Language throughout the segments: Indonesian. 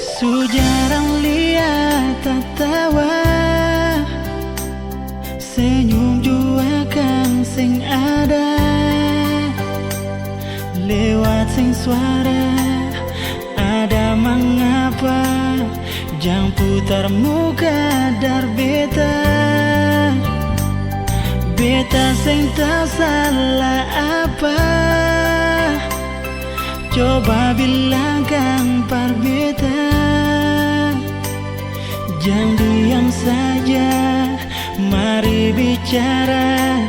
Su jarang lihat tertawa, senyum jua kang sing ada lewat sing suara. Ada mengapa jang putar muka dar beta, beta sing tak salah apa. Coba bilang kang par beta, jangan diam saja, mari bicara.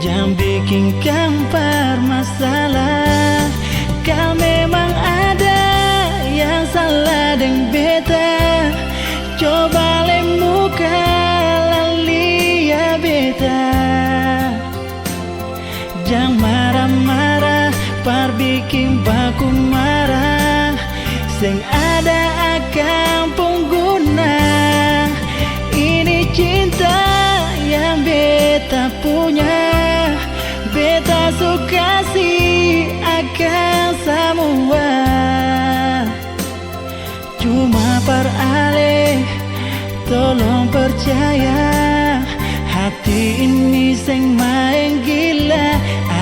Jangan bikin kang par masalah. Kau memang ada yang salah dengan beta. Coba lemuka lali ya beta. Jangan marah-marah, par bikin baku marah. Sing ada akan pengguna. Ini cinta yang beta punya. Beta suka sih akan semua. Cuma par ale, tolong percaya. Hati ini sing main gila,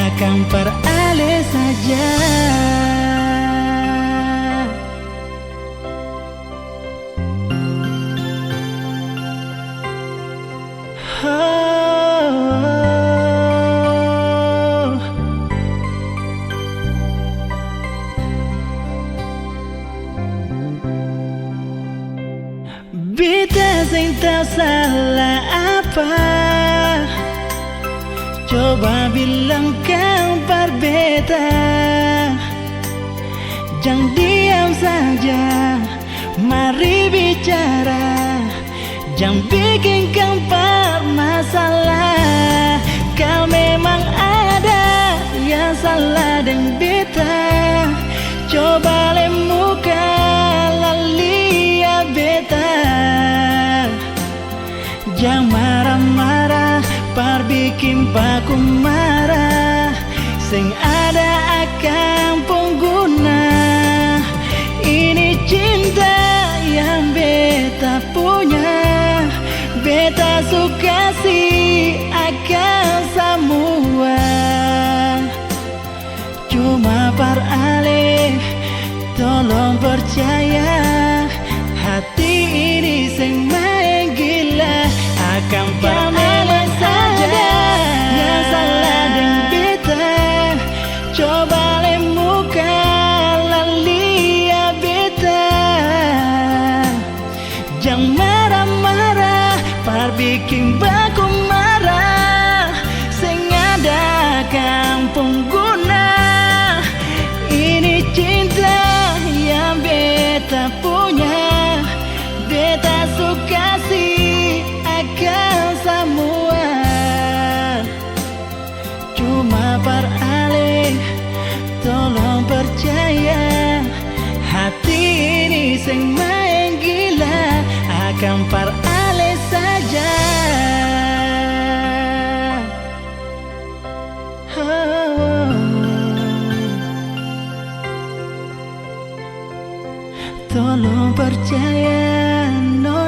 akan par ale saja. Beta sing tak salah apa. Coba bilang kang par beta. Jangan diam saja, mari bicara. Jangan bikin kang par masalah. Kau memang ada yang salah dengan beta. Coba lemuka lali ya beta. Jangan marah-marah, par bikin baku marah. Sing ada akan pengguna. Ini cinta yang beta punya. Beta suka sih akan semua. Cuma par ale, tolong percaya. Hati ini sing main gila, akan par ale saja. Yang salah dengan beta. Coba lemuka lali ya beta. Jangan marah-marah, par bikin baku marah. Sing ada kang pengguna. Ini cinta yang beta punya. Beta suka sih akan semua. Cuma par ale, tolong percaya. Hati ini sing main gila, akan par ale saja. Tolong percaya, no.